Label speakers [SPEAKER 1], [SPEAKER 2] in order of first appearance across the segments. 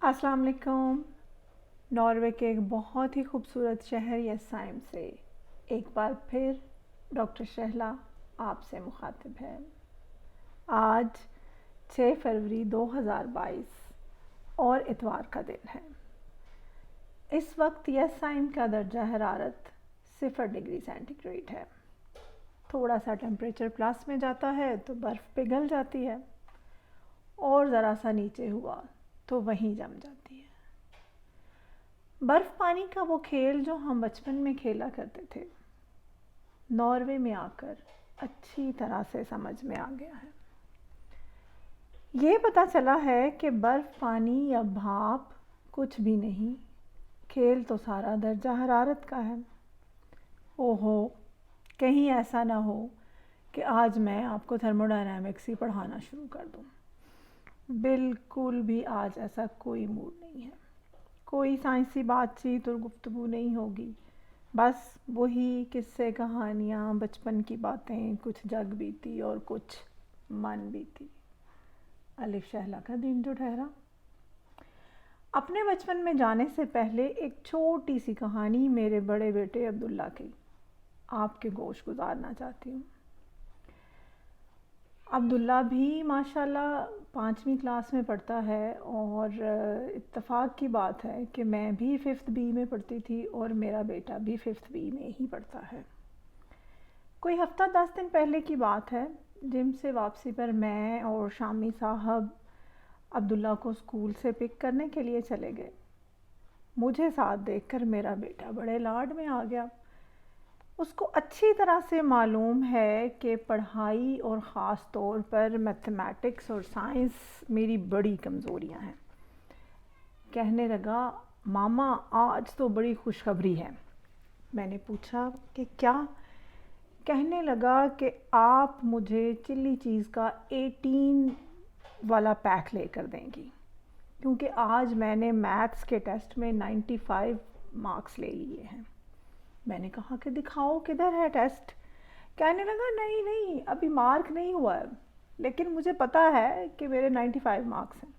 [SPEAKER 1] السلام علیکم۔ ناروے کے ایک بہت ہی خوبصورت شہر یسائم سے ایک بار پھر ڈاکٹر شہلا آپ سے مخاطب ہے۔ آج 6 فروری 2022 اور اتوار کا دن ہے۔ اس وقت یسائم کا درجہ حرارت 0 ڈگری سینٹی گریڈ ہے۔ تھوڑا سا ٹیمپریچر پلس میں جاتا ہے تو برف پگھل جاتی ہے، اور ذرا سا نیچے ہوا تو وہیں جم جاتی ہے۔ برف پانی کا وہ کھیل جو ہم بچپن میں کھیلا کرتے تھے، ناروے میں آ کر اچھی طرح سے سمجھ میں آ گیا ہے۔ یہ پتہ چلا ہے کہ برف پانی یا بھاپ کچھ بھی نہیں، کھیل تو سارا درجہ حرارت کا ہے۔ اوہو، کہیں ایسا نہ ہو کہ آج میں آپ کو تھرمو ڈائنامکس ہی پڑھانا شروع کر دوں۔ بالکل بھی آج ایسا کوئی موڈ نہیں ہے۔ کوئی سائنسی بات چیت اور گفتگو نہیں ہوگی، بس وہی قصے کہانیاں، بچپن کی باتیں، کچھ جگ بیتی اور کچھ من بیتی۔ الف شہلا کا دن جو ٹھہرا۔ اپنے بچپن میں جانے سے پہلے ایک چھوٹی سی کہانی میرے بڑے بیٹے عبداللہ کی آپ کے گوش گزارنا چاہتی ہوں۔ عبداللہ بھی ماشاءاللہ 5ویں کلاس میں پڑھتا ہے، اور اتفاق کی بات ہے کہ میں بھی 5th بی میں پڑھتی تھی اور میرا بیٹا بھی 5th بی میں ہی پڑھتا ہے۔ کوئی ہفتہ 10 دن پہلے کی بات ہے، جم سے واپسی پر میں اور شامی صاحب عبداللہ کو اسکول سے پک کرنے کے لیے چلے گئے۔ مجھے ساتھ دیکھ کر میرا بیٹا بڑے لاڈ میں آ گیا۔ اس کو اچھی طرح سے معلوم ہے کہ پڑھائی اور خاص طور پر میتھمیٹکس اور سائنس میری بڑی کمزوریاں ہیں۔ کہنے لگا، ماما آج تو بڑی خوشخبری ہے۔ میں نے پوچھا کہ کیا؟ کہنے لگا کہ آپ مجھے چلی چیز کا 18 والا پیک لے کر دیں گی، کیونکہ آج میں نے میتھس کے ٹیسٹ میں 95 مارکس لے لیے ہیں۔ میں نے کہا کہ دکھاؤ کدھر ہے ٹیسٹ؟ کہنے لگا نہیں ابھی مارک نہیں ہوا ہے، لیکن مجھے پتا ہے کہ میرے 95 مارکس ہیں۔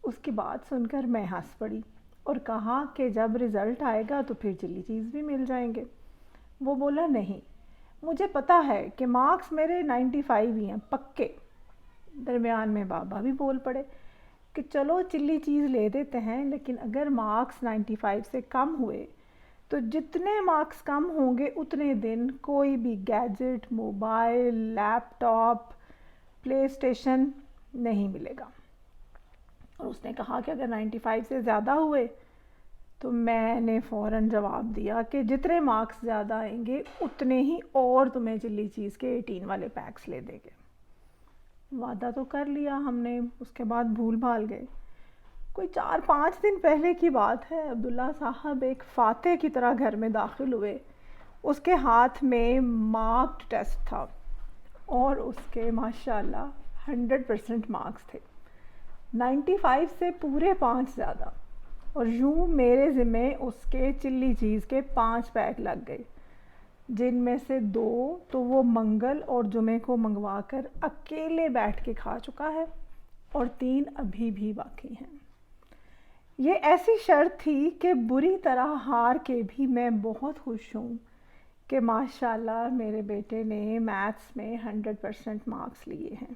[SPEAKER 1] اس کی بات سن کر میں ہنس پڑی اور کہا کہ جب رزلٹ آئے گا تو پھر چلی چیز بھی مل جائیں گے۔ وہ بولا نہیں، مجھے پتا ہے کہ مارکس میرے 95 ہی ہیں پکے۔ درمیان میں بابا بھی بول پڑے کہ چلو چلی چیز لے دیتے ہیں، لیکن اگر مارکس 95 سے کم ہوئے تو جتنے مارکس کم ہوں گے اتنے دن کوئی بھی گیجٹ، موبائل، لیپ ٹاپ، پلے اسٹیشن نہیں ملے گا۔ اور اس نے کہا کہ اگر 95 سے زیادہ ہوئے تو میں نے فوراً جواب دیا کہ جتنے مارکس زیادہ آئیں گے اتنے ہی اور تمہیں چلی چیز کے 18 والے پیکس لے دیں گے۔ وعدہ تو کر لیا ہم نے، اس کے بعد بھول بھال گئے۔ کوئی 4-5 دن پہلے کی بات ہے، عبداللہ صاحب ایک فاتح کی طرح گھر میں داخل ہوئے۔ اس کے ہاتھ میں مارکڈ ٹیسٹ تھا اور اس کے ماشاءاللہ 100% مارکس تھے، 95 سے پورے 5 زیادہ، اور یوں میرے ذمے اس کے چلی چیز کے 5 پیک لگ گئے، جن میں سے 2 تو وہ منگل اور جمعے کو منگوا کر اکیلے بیٹھ کے کھا چکا ہے، اور 3 ابھی بھی باقی ہیں۔ یہ ایسی شرط تھی کہ بری طرح ہار کے بھی میں بہت خوش ہوں کہ ماشاءاللہ میرے بیٹے نے میتھس میں 100% مارکس لیے ہیں۔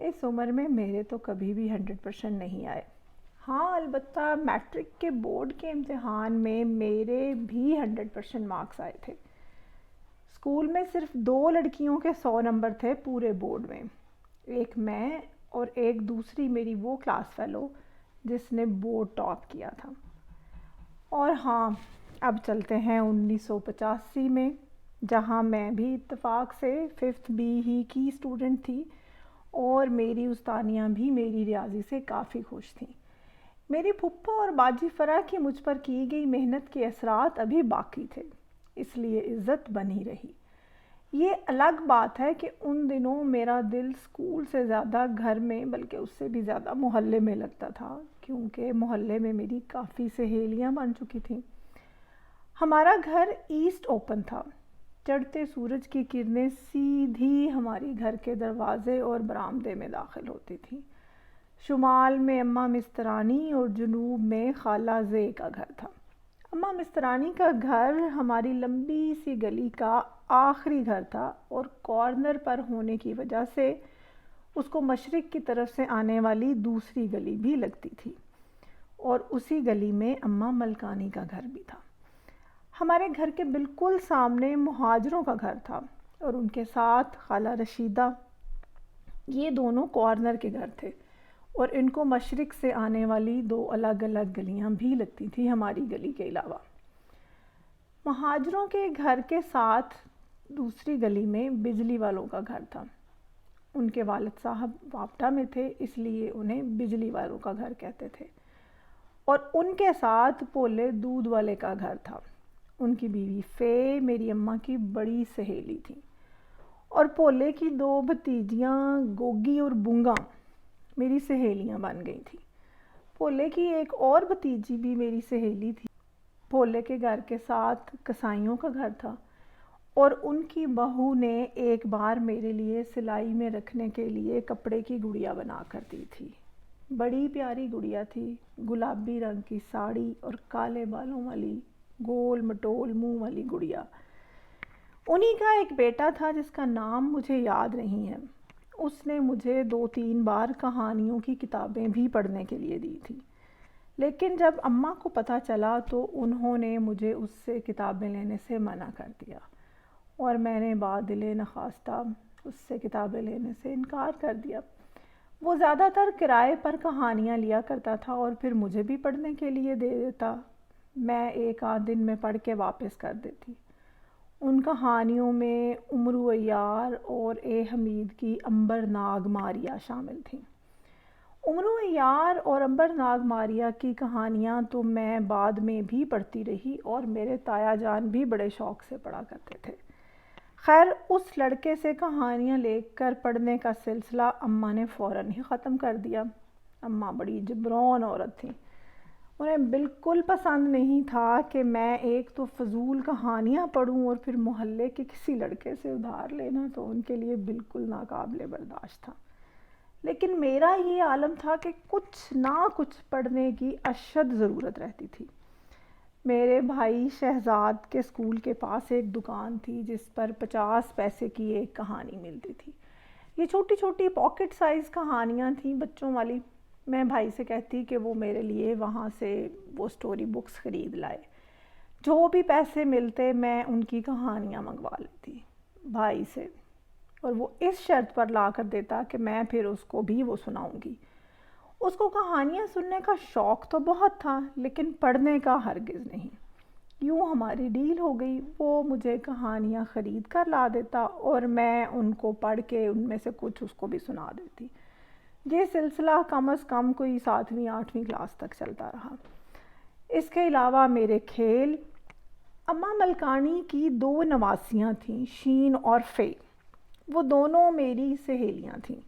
[SPEAKER 1] اس عمر میں میرے تو کبھی بھی 100% نہیں آئے۔ ہاں، البتہ میٹرک کے بورڈ کے امتحان میں میرے بھی 100% مارکس آئے تھے۔ اسکول میں صرف 2 لڑکیوں کے 100 نمبر تھے پورے بورڈ میں، ایک میں اور ایک دوسری میری وہ کلاس فیلو جس نے بورڈ ٹاپ کیا تھا۔ اور ہاں، اب چلتے ہیں 1985 میں، جہاں میں بھی اتفاق سے 5th بی ہی کی اسٹوڈنٹ تھی، اور میری استانیاں بھی میری ریاضی سے کافی خوش تھیں۔ میری پھپھو اور باجی فرا کی مجھ پر کی گئی محنت کے اثرات ابھی باقی تھے، اس لیے عزت بنی رہی۔ یہ الگ بات ہے کہ ان دنوں میرا دل اسکول سے زیادہ گھر میں، بلکہ اس سے بھی زیادہ محلے میں لگتا تھا، کیونکہ محلے میں میری کافی سہیلیاں بن چکی تھیں۔ ہمارا گھر ایسٹ اوپن تھا، چڑھتے سورج کی کرنیں سیدھی ہماری گھر کے دروازے اور برآمدے میں داخل ہوتی تھیں۔ شمال میں اماں مسترانی اور جنوب میں خالہ زے کا گھر تھا۔ اماں مسترانی کا گھر ہماری لمبی سی گلی کا آخری گھر تھا اور کارنر پر ہونے کی وجہ سے اس کو مشرق کی طرف سے آنے والی دوسری گلی بھی لگتی تھی، اور اسی گلی میں اماں ملکانی کا گھر بھی تھا۔ ہمارے گھر کے بالکل سامنے مہاجروں کا گھر تھا اور ان کے ساتھ خالہ رشیدہ۔ یہ دونوں کارنر کے گھر تھے اور ان کو مشرق سے آنے والی 2 الگ الگ گلیاں بھی لگتی تھیں ہماری گلی کے علاوہ۔ مہاجروں کے گھر کے ساتھ دوسری گلی میں بجلی والوں کا گھر تھا۔ ان کے والد صاحب واپڈا میں تھے، اس لیے انہیں بجلی والوں کا گھر کہتے تھے، اور ان کے ساتھ پولے دودھ والے کا گھر تھا۔ ان کی بیوی فے میری اماں کی بڑی سہیلی تھی، اور پولے کی 2 بھتیجیاں گوگی اور بنگا میری سہیلیاں بن گئی تھیں۔ پولے کی ایک اور بھتیجی بھی میری سہیلی تھی۔ پولے کے گھر کے ساتھ کسائیوں کا گھر تھا، اور ان کی بہو نے ایک بار میرے لیے سلائی میں رکھنے کے لیے کپڑے کی گڑیا بنا کر دی تھی۔ بڑی پیاری گڑیا تھی، گلابی رنگ کی ساڑی اور کالے بالوں والی گول مٹول منہ والی گڑیا۔ انہی کا ایک بیٹا تھا جس کا نام مجھے یاد نہیں ہے۔ اس نے مجھے 2-3 بار کہانیوں کی کتابیں بھی پڑھنے کے لیے دی تھی، لیکن جب اماں کو پتہ چلا تو انہوں نے مجھے اس سے کتابیں لینے سے منع کر دیا، اور میں نے بادل نخواستہ اس سے کتابیں لینے سے انکار کر دیا۔ وہ زیادہ تر کرائے پر کہانیاں لیا کرتا تھا اور پھر مجھے بھی پڑھنے کے لیے دے دیتا۔ میں 1 آدھ دن میں پڑھ کے واپس کر دیتی۔ ان کہانیوں میں امرو عیار اور اے حمید کی عنبر ناگ ماریا شامل تھیں۔ امرو عیار اور عنبر ناگ ماریا کی کہانیاں تو میں بعد میں بھی پڑھتی رہی، اور میرے تایا جان بھی بڑے شوق سے پڑھا کرتے تھے۔ خیر، اس لڑکے سے کہانیاں لے کر پڑھنے کا سلسلہ اماں نے فوراً ہی ختم کر دیا۔ اماں بڑی جبرون عورت تھیں۔ انہیں بالکل پسند نہیں تھا کہ میں ایک تو فضول کہانیاں پڑھوں اور پھر محلے کے کسی لڑکے سے ادھار لینا تو ان کے لیے بالکل ناقابل برداشت تھا۔ لیکن میرا یہ عالم تھا کہ کچھ نہ کچھ پڑھنے کی اشد ضرورت رہتی تھی۔ میرے بھائی شہزاد کے اسکول کے پاس ایک دکان تھی جس پر 50 پیسے کی ایک کہانی ملتی تھی۔ یہ چھوٹی چھوٹی پاکٹ سائز کہانیاں تھیں بچوں والی۔ میں بھائی سے کہتی کہ وہ میرے لیے وہاں سے وہ سٹوری بکس خرید لائے۔ جو بھی پیسے ملتے میں ان کی کہانیاں منگوا لیتی بھائی سے، اور وہ اس شرط پر لا کر دیتا کہ میں پھر اس کو بھی وہ سناؤں گی۔ اس کو کہانیاں سننے کا شوق تو بہت تھا، لیکن پڑھنے کا ہرگز نہیں۔ یوں ہماری ڈیل ہو گئی، وہ مجھے کہانیاں خرید کر لا دیتا اور میں ان کو پڑھ کے ان میں سے کچھ اس کو بھی سنا دیتی۔ یہ سلسلہ کم از کم کوئی 7ویں 8ویں کلاس تک چلتا رہا۔ اس کے علاوہ میرے کھیل، اماں ملکانی کی 2 نواسیاں تھیں، شین اور فے۔ وہ دونوں میری سہیلیاں تھیں،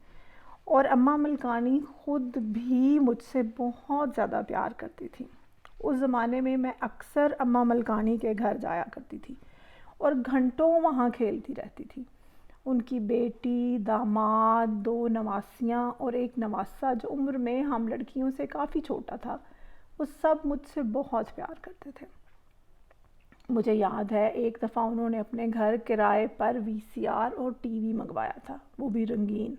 [SPEAKER 1] اور اماں ملکانی خود بھی مجھ سے بہت زیادہ پیار کرتی تھیں۔ اس زمانے میں اکثر اماں ملکانی کے گھر جایا کرتی تھی اور گھنٹوں وہاں کھیلتی رہتی تھی۔ ان کی بیٹی، داماد، 2 نواسیاں اور ایک نواسہ جو عمر میں ہم لڑکیوں سے کافی چھوٹا تھا، وہ سب مجھ سے بہت پیار کرتے تھے۔ مجھے یاد ہے ایک دفعہ انہوں نے اپنے گھر کرائے پر VCR اور ٹی وی منگوایا تھا، وہ بھی رنگین۔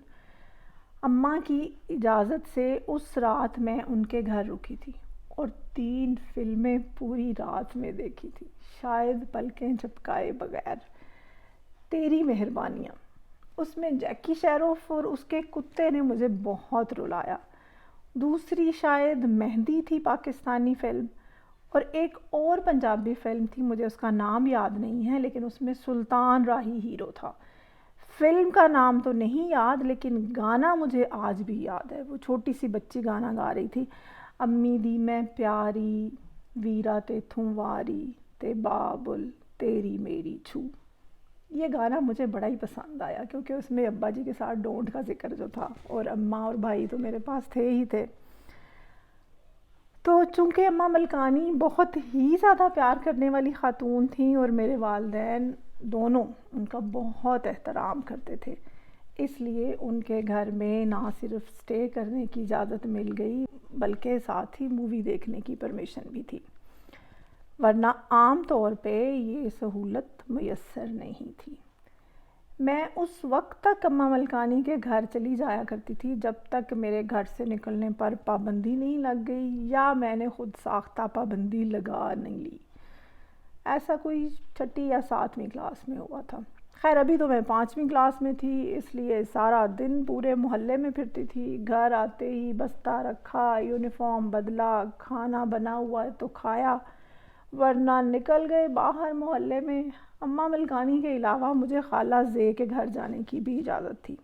[SPEAKER 1] اماں کی اجازت سے اس رات میں ان کے گھر رکی تھی اور 3 فلمیں پوری رات میں دیکھی تھی، شاید پلکیں جھپکائے بغیر۔ تیری مہربانیاں، اس میں جیکی شیروف اور اس کے کتے نے مجھے بہت رلایا۔ دوسری شاید مہندی تھی، پاکستانی فلم، اور ایک اور پنجابی فلم تھی، مجھے اس کا نام یاد نہیں ہے، لیکن اس میں سلطان راہی ہیرو تھا۔ فلم کا نام تو نہیں یاد، لیکن گانا مجھے آج بھی یاد ہے۔ وہ چھوٹی سی بچی گانا گا رہی تھی، امی دی میں پیاری ویرا تے تھوں واری تے بابل تیری میری چھو۔ یہ گانا مجھے بڑا ہی پسند آیا کیونکہ اس میں ابا جی کے ساتھ ڈونٹ کا ذکر جو تھا، اور اماں اور بھائی تو میرے پاس تھے ہی تھے۔ تو چونکہ اماں ملکانی بہت ہی زیادہ پیار کرنے والی خاتون تھیں اور میرے والدین دونوں ان کا بہت احترام کرتے تھے، اس لیے ان کے گھر میں نہ صرف سٹے کرنے کی اجازت مل گئی بلکہ ساتھ ہی مووی دیکھنے کی پرمیشن بھی تھی، ورنہ عام طور پہ یہ سہولت میسر نہیں تھی۔ میں اس وقت تک اماں ملکانی کے گھر چلی جایا کرتی تھی جب تک میرے گھر سے نکلنے پر پابندی نہیں لگ گئی یا میں نے خود ساختہ پابندی لگا نہیں لی۔ ایسا کوئی 6 یا 7ویں کلاس میں ہوا تھا۔ خیر ابھی تو میں 5ویں کلاس میں تھی، اس لیے سارا دن پورے محلے میں پھرتی تھی۔ گھر آتے ہی بستہ رکھا، یونیفارم بدلا، کھانا بنا ہوا ہے تو کھایا، ورنہ نکل گئے باہر محلے میں۔ اماں ملکانی کے علاوہ مجھے خالہ زے کے گھر جانے کی بھی اجازت تھی۔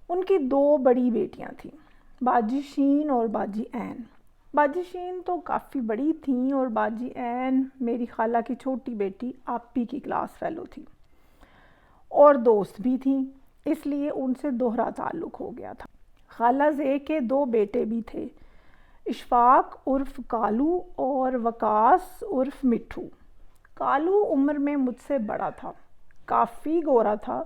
[SPEAKER 1] ان کی 2 بڑی بیٹیاں تھیں، باجی شین اور باجی عین۔ باجی شین تو کافی بڑی تھیں اور باجی عین میری خالہ کی چھوٹی بیٹی آپی کی کلاس فیلو تھی اور دوست بھی تھیں، اس لیے ان سے دوہرا تعلق ہو گیا تھا۔ خالہ زے کے 2 بیٹے بھی تھے، اشفاق عرف کالو اور وقاص عرف مٹھو۔ کالو عمر میں مجھ سے بڑا تھا، کافی گورا تھا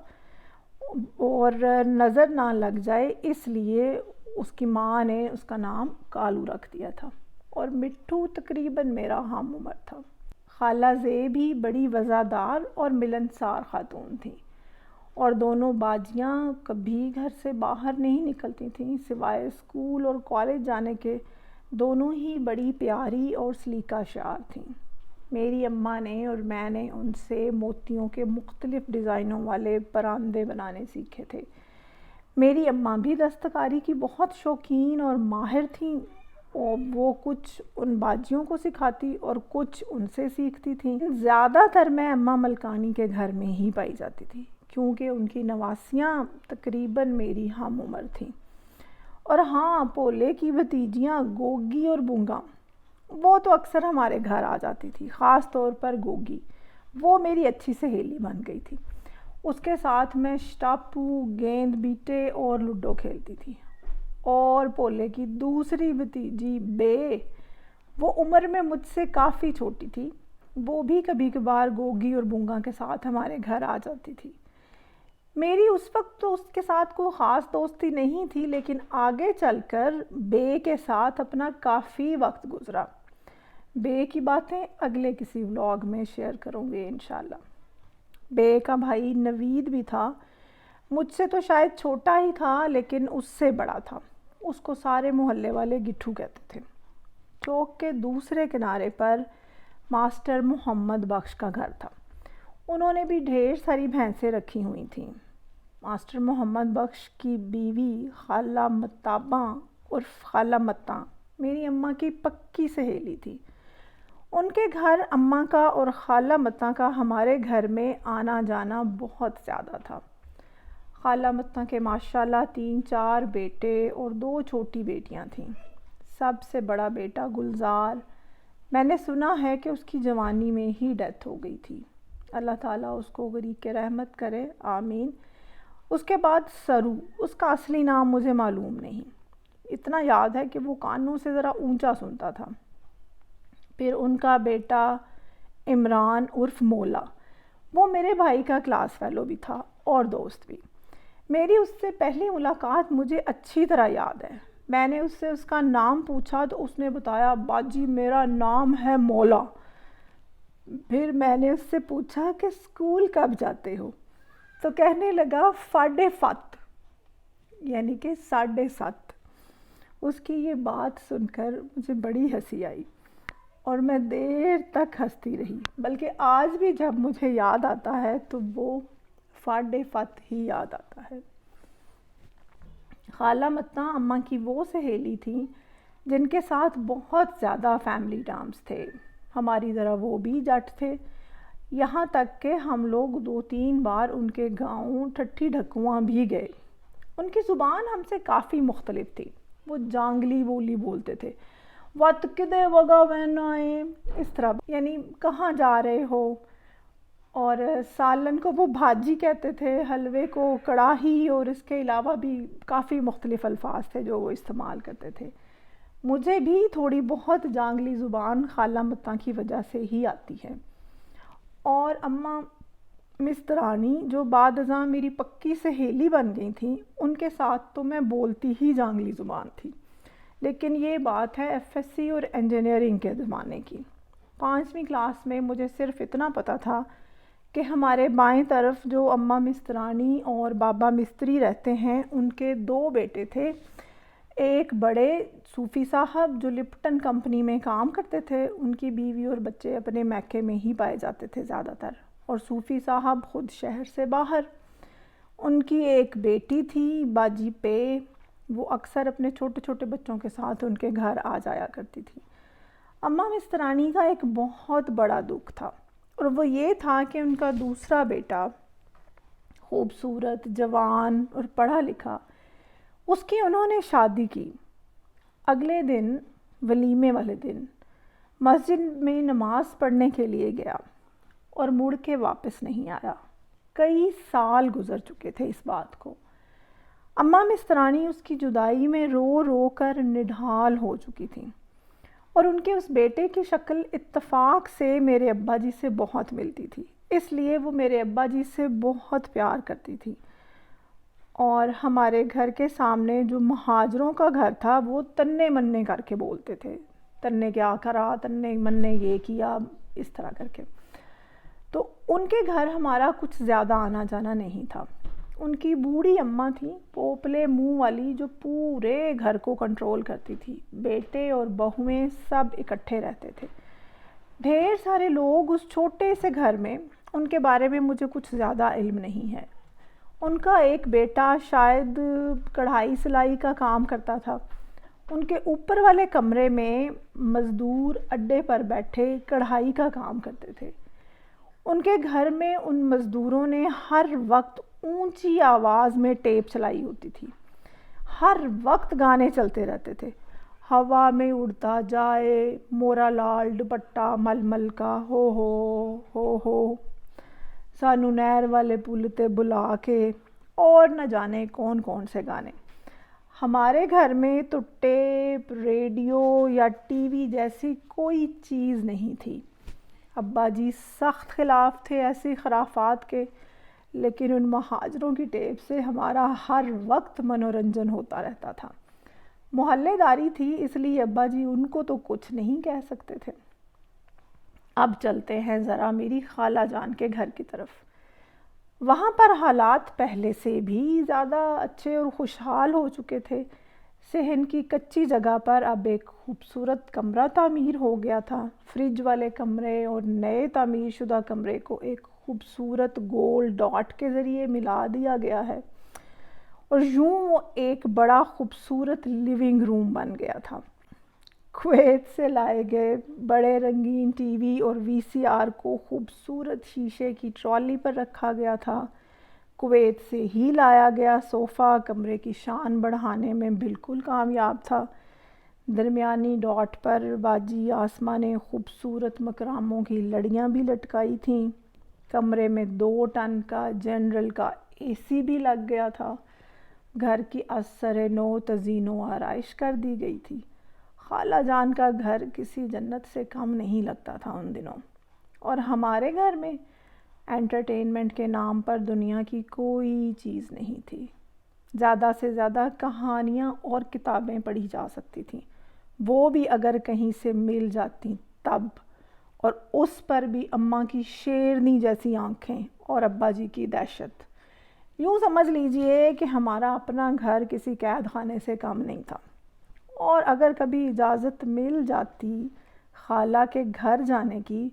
[SPEAKER 1] اور نظر نہ لگ جائے اس لیے اس کی ماں نے اس کا نام کالو رکھ دیا تھا، اور مٹھو تقریباً میرا ہم عمر تھا۔ خالہ زے بھی بڑی وفادار اور ملنسار خاتون تھیں، اور دونوں باجیاں کبھی گھر سے باہر نہیں نکلتی تھیں سوائے اسکول اور کالج جانے کے۔ دونوں ہی بڑی پیاری اور سلیقہ شعار تھیں۔ میری اماں نے اور میں نے ان سے موتیوں کے مختلف ڈیزائنوں والے پراندے بنانے سیکھے تھے۔ میری اماں بھی دستکاری کی بہت شوقین اور ماہر تھیں، اور وہ کچھ ان باجیوں کو سکھاتی اور کچھ ان سے سیکھتی تھیں۔ زیادہ تر میں اماں ملکانی کے گھر میں ہی پائی جاتی تھی کیونکہ ان کی نواسیاں تقریباً میری ہم عمر تھیں۔ اور ہاں، پولے کی بھتیجیاں گوگی اور بونگا، وہ تو اکثر ہمارے گھر آ جاتی تھی، خاص طور پر گوگی، وہ میری اچھی سہیلی بن گئی تھی۔ اس کے ساتھ میں شٹاپو، گیند بیٹے اور لوڈو کھیلتی تھی۔ اور پولے کی دوسری بھتیجی بے، وہ عمر میں مجھ سے کافی چھوٹی تھی، وہ بھی کبھی کبھار گوگی اور بونگا کے ساتھ ہمارے گھر آ جاتی تھی۔ میری اس وقت تو اس کے ساتھ کوئی خاص دوستی نہیں تھی، لیکن آگے چل کر بے کے ساتھ اپنا کافی وقت گزرا۔ بے کی باتیں اگلے کسی ولاگ میں شیئر کروں گے انشاءاللہ۔ بے کا بھائی نوید بھی تھا، مجھ سے تو شاید چھوٹا ہی تھا لیکن اس سے بڑا تھا۔ اس کو سارے محلے والے گٹھو کہتے تھے۔ چوک کے دوسرے کنارے پر ماسٹر محمد بخش کا گھر تھا، انہوں نے بھی ڈھیر ساری بھینسیں رکھی ہوئی تھیں۔ ماسٹر محمد بخش کی بیوی خالہ متاباں عرف خالہ متاں میری اماں کی پکی سہیلی تھی۔ ان کے گھر اماں کا اور خالہ متاں کا ہمارے گھر میں آنا جانا بہت زیادہ تھا۔ خالہ متاں کے ماشاءاللہ 3-4 بیٹے اور 2 چھوٹی بیٹیاں تھیں۔ سب سے بڑا بیٹا گلزار، میں نے سنا ہے کہ اس کی جوانی میں ہی ڈیتھ ہو گئی تھی، اللہ تعالیٰ اس کو غریق رحمت کرے، آمین۔ اس کے بعد سرو، اس کا اصلی نام مجھے معلوم نہیں، اتنا یاد ہے کہ وہ کانوں سے ذرا اونچا سنتا تھا۔ پھر ان کا بیٹا عمران عرف مولا، وہ میرے بھائی کا کلاس فیلو بھی تھا اور دوست بھی۔ میری اس سے پہلی ملاقات مجھے اچھی طرح یاد ہے۔ میں نے اس سے اس کا نام پوچھا تو اس نے بتایا، باجی میرا نام ہے مولا۔ پھر میں نے اس سے پوچھا کہ اسکول کب جاتے ہو؟ تو کہنے لگا 7:30، یعنی کہ 7:30۔ اس کی یہ بات سن کر مجھے بڑی ہنسی آئی اور میں دیر تک ہنستی رہی، بلکہ آج بھی جب مجھے یاد آتا ہے تو وہ 7:30 ہی یاد آتا ہے۔ خالہ متاں اماں کی وہ سہیلی تھیں جن کے ساتھ بہت زیادہ فیملی ٹرمز تھے۔ ہماری طرح وہ بھی جٹ تھے، یہاں تک کہ ہم لوگ 2-3 بار ان کے گاؤں ٹھٹھی ڈھکواں بھی گئے۔ ان کی زبان ہم سے کافی مختلف تھی، وہ جانگلی بولی بولتے تھے، وَت کدے وگا وین آئے، اس طرح، یعنی کہاں جا رہے ہو۔ اور سالن کو وہ بھاجی کہتے تھے، حلوے کو کڑاہی، اور اس کے علاوہ بھی کافی مختلف الفاظ تھے جو وہ استعمال کرتے تھے۔ مجھے بھی تھوڑی بہت جانگلی زبان خالہ متاں کی وجہ سے ہی آتی ہے۔ اور اماں مسترانی جو بعد ازاں میری پکی سہیلی بن گئی تھیں، ان کے ساتھ تو میں بولتی ہی جانگلی زبان تھی، لیکن یہ بات ہے ایف ایس سی اور انجینئرنگ کے زمانے کی۔ 5ویں کلاس میں مجھے صرف اتنا پتہ تھا کہ ہمارے بائیں طرف جو اماں مسترانی اور بابا مستری رہتے ہیں، ان کے 2 بیٹے تھے۔ ایک بڑے صوفی صاحب جو لپٹن کمپنی میں کام کرتے تھے، ان کی بیوی اور بچے اپنے میکے میں ہی پائے جاتے تھے زیادہ تر، اور صوفی صاحب خود شہر سے باہر۔ ان کی ایک بیٹی تھی باجی پے، وہ اکثر اپنے چھوٹے چھوٹے بچوں کے ساتھ ان کے گھر آ جایا کرتی تھی۔ اماں مسترانی کا ایک بہت بڑا دکھ تھا، اور وہ یہ تھا کہ ان کا دوسرا بیٹا خوبصورت، جوان اور پڑھا لکھا، اس کی انہوں نے شادی کی۔ اگلے دن، ولیمے والے دن، مسجد میں نماز پڑھنے کے لیے گیا اور مڑ کے واپس نہیں آیا۔ کئی سال گزر چکے تھے اس بات کو۔ اماں مسترانی اس کی جدائی میں رو رو کر نڈھال ہو چکی تھیں، اور ان کے اس بیٹے کی شکل اتفاق سے میرے ابا جی سے بہت ملتی تھی، اس لیے وہ میرے ابا جی سے بہت پیار کرتی تھی۔ اور ہمارے گھر کے سامنے جو مہاجروں کا گھر تھا، وہ تنے مننے کر کے بولتے تھے، تنے کیا کرا، تنے مننے یہ کیا، اس طرح کر کے۔ تو ان کے گھر ہمارا کچھ زیادہ آنا جانا نہیں تھا۔ ان کی بوڑھی اماں تھیں، پوپلے منہ والی، جو پورے گھر کو کنٹرول کرتی تھی۔ بیٹے اور بہویں سب اکٹھے رہتے تھے، ڈھیر سارے لوگ اس چھوٹے سے گھر میں۔ ان کے بارے میں مجھے کچھ زیادہ علم نہیں ہے۔ ان کا ایک بیٹا شاید کڑھائی سلائی کا کام کرتا تھا۔ ان کے اوپر والے کمرے میں مزدور اڈے پر بیٹھے کڑھائی کا کام کرتے تھے۔ ان کے گھر میں ان مزدوروں نے ہر وقت اونچی آواز میں ٹیپ چلائی ہوتی تھی، ہر وقت گانے چلتے رہتے تھے۔ ہوا میں اڑتا جائے مورا لال دوپٹہ مل مل کا، ہو سانو نہر والے پل تے بلا کے، اور نہ جانے کون کون سے گانے۔ ہمارے گھر میں تو ٹیپ، ریڈیو یا ٹی وی جیسی کوئی چیز نہیں تھی۔ ابا جی سخت خلاف تھے ایسی خرافات کے، لیکن ان مہاجروں کی ٹیپ سے ہمارا ہر وقت منورنجن ہوتا رہتا تھا۔ محلے داری تھی، اس لیے ابا جی ان کو تو کچھ نہیں کہہ سکتے تھے۔ اب چلتے ہیں ذرا میری خالہ جان کے گھر کی طرف۔ وہاں پر حالات پہلے سے بھی زیادہ اچھے اور خوشحال ہو چکے تھے۔ صحن کی کچی جگہ پر اب ایک خوبصورت کمرہ تعمیر ہو گیا تھا۔ فریج والے کمرے اور نئے تعمیر شدہ کمرے کو ایک خوبصورت گول ڈاٹ کے ذریعے ملا دیا گیا ہے، اور یوں وہ ایک بڑا خوبصورت لیونگ روم بن گیا تھا۔ کویت سے لائے گئے بڑے رنگین ٹی وی اور وی سی آر کو خوبصورت شیشے کی ٹرالی پر رکھا گیا تھا۔ کویت سے ہی لایا گیا صوفہ کمرے کی شان بڑھانے میں بالکل کامیاب تھا۔ درمیانی ڈاٹ پر باجی آسما نے خوبصورت مکراموں کی لڑیاں بھی لٹکائی تھیں۔ کمرے میں 2 ٹن کا جنرل کا اے سی بھی لگ گیا تھا۔ گھر کی اثر نو تزئین و آرائش کر دی گئی تھی۔ خالہ جان کا گھر کسی جنت سے کم نہیں لگتا تھا ان دنوں۔ اور ہمارے گھر میں انٹرٹینمنٹ کے نام پر دنیا کی کوئی چیز نہیں تھی۔ زیادہ سے زیادہ کہانیاں اور کتابیں پڑھی جا سکتی تھیں، وہ بھی اگر کہیں سے مل جاتی تب، اور اس پر بھی اماں کی شیرنی جیسی آنکھیں اور ابا جی کی دہشت۔ یوں سمجھ لیجئے کہ ہمارا اپنا گھر کسی قید خانے سے کم نہیں تھا۔ اور اگر کبھی اجازت مل جاتی خالہ کے گھر جانے کی،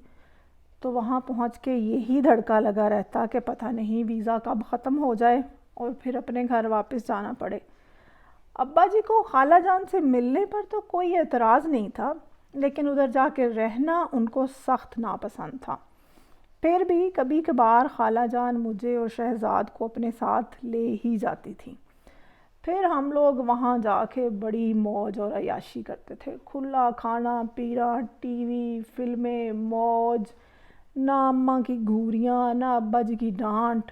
[SPEAKER 1] تو وہاں پہنچ کے یہی دھڑکا لگا رہتا کہ پتہ نہیں ویزا کب ختم ہو جائے اور پھر اپنے گھر واپس جانا پڑے۔ ابا جی کو خالہ جان سے ملنے پر تو کوئی اعتراض نہیں تھا، لیکن ادھر جا کے رہنا ان کو سخت ناپسند تھا۔ پھر بھی کبھی کبھار خالہ جان مجھے اور شہزاد کو اپنے ساتھ لے ہی جاتی تھیں۔ پھر ہم لوگ وہاں جا کے بڑی موج اور عیاشی کرتے تھے، کھلا کھانا پینا، ٹی وی، فلمیں، موج، نہ اماں کی گھوریاں، نہ ابا جی کی ڈانٹ،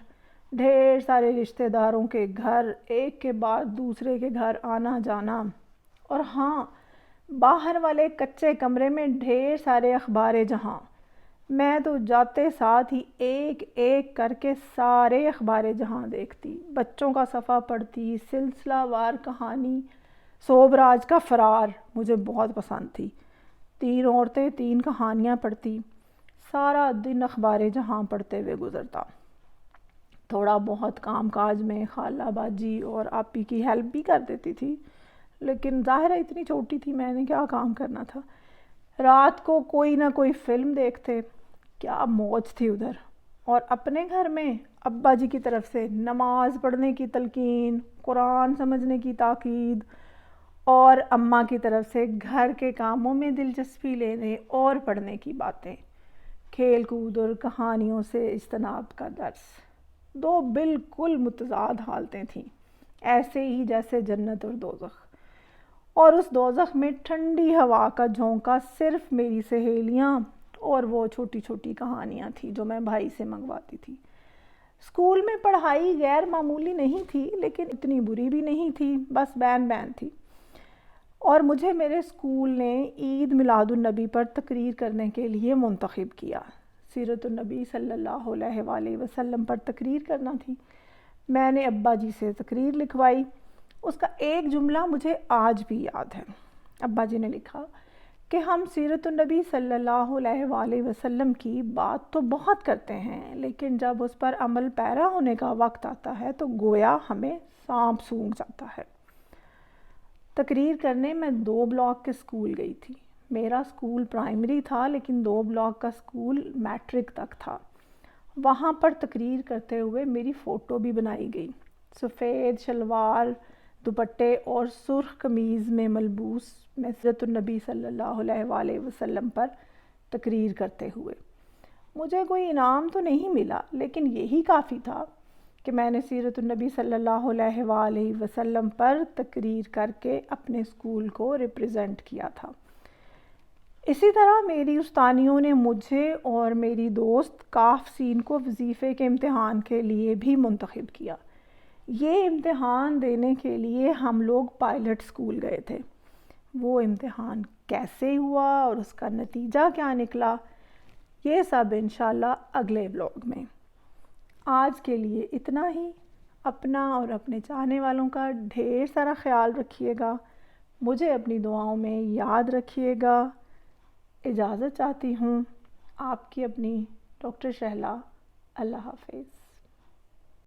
[SPEAKER 1] ڈھیر سارے رشتہ داروں کے گھر، ایک کے بعد دوسرے کے گھر آنا جانا، اور ہاں، باہر والے کچے کمرے میں ڈھیر سارے اخبار جہاں، میں تو جاتے ساتھ ہی ایک ایک کر کے سارے اخبار جہاں دیکھتی، بچوں کا صفحہ پڑھتی، سلسلہ وار کہانی صوبراج کا فرار مجھے بہت پسند تھی، 3 عورتیں 3 کہانیاں پڑھتی، سارا دن اخبار جہاں پڑھتے ہوئے گزرتا۔ تھوڑا بہت کام کاج میں خالہ باجی اور آپی کی ہیلپ بھی کر دیتی تھی، لیکن ظاہرہ اتنی چھوٹی تھی، میں نے کیا کام کرنا تھا۔ رات کو کوئی نہ کوئی فلم دیکھتے، کیا موج تھی ادھر۔ اور اپنے گھر میں ابا جی کی طرف سے نماز پڑھنے کی تلقین، قرآن سمجھنے کی تاکید، اور اماں کی طرف سے گھر کے کاموں میں دلچسپی لینے اور پڑھنے کی باتیں، کھیل کود اور کہانیوں سے اجتناب کا درس۔ 2 بالکل متضاد حالتیں تھیں، ایسے ہی جیسے جنت اور دوزخ۔ اور اس دوزخ میں ٹھنڈی ہوا کا جھونکا صرف میری سہیلیاں اور وہ چھوٹی چھوٹی کہانیاں تھیں جو میں بھائی سے منگواتی تھی۔ اسکول میں پڑھائی غیر معمولی نہیں تھی، لیکن اتنی بری بھی نہیں تھی، بس بین بین تھی۔ اور مجھے میرے اسکول نے عید میلاد النبی پر تقریر کرنے کے لیے منتخب کیا۔ سیرت النبی صلی اللہ علیہ وآلہ وسلم پر تقریر کرنا تھی۔ میں نے ابا جی سے تقریر لکھوائی۔ اس کا ایک جملہ مجھے آج بھی یاد ہے۔ ابا جی نے لکھا کہ ہم سیرت النبی صلی اللہ علیہ وآلہ وسلم کی بات تو بہت کرتے ہیں، لیکن جب اس پر عمل پیرا ہونے کا وقت آتا ہے تو گویا ہمیں سانپ سونگھ جاتا ہے۔ تقریر کرنے میں 2 بلاک کے اسکول گئی تھی۔ میرا اسکول پرائمری تھا، لیکن 2 بلاک کا اسکول میٹرک تک تھا۔ وہاں پر تقریر کرتے ہوئے میری فوٹو بھی بنائی گئی، سفید شلوار دوپٹے اور سرخ قمیض میں ملبوس میں سیرت النبی صلی اللہ علیہ وآلہ وسلم پر تقریر کرتے ہوئے۔ مجھے کوئی انعام تو نہیں ملا، لیکن یہی کافی تھا کہ میں نے سیرت النبی صلی اللہ علیہ وآلہ وسلم پر تقریر کر کے اپنے اسکول کو ریپریزنٹ کیا تھا۔ اسی طرح میری استانیوں نے مجھے اور میری دوست کاف سین کو وظیفے کے امتحان کے لیے بھی منتخب کیا۔ یہ امتحان دینے کے لیے ہم لوگ پائلٹ اسکول گئے تھے۔ وہ امتحان کیسے ہوا اور اس کا نتیجہ کیا نکلا، یہ سب انشاءاللہ اگلے بلاگ میں۔ آج کے لیے اتنا ہی۔ اپنا اور اپنے چاہنے والوں کا ڈھیر سارا خیال رکھیے گا، مجھے اپنی دعاؤں میں یاد رکھیے گا۔ اجازت چاہتی ہوں، آپ کی اپنی ڈاکٹر شہلا۔ اللہ حافظ۔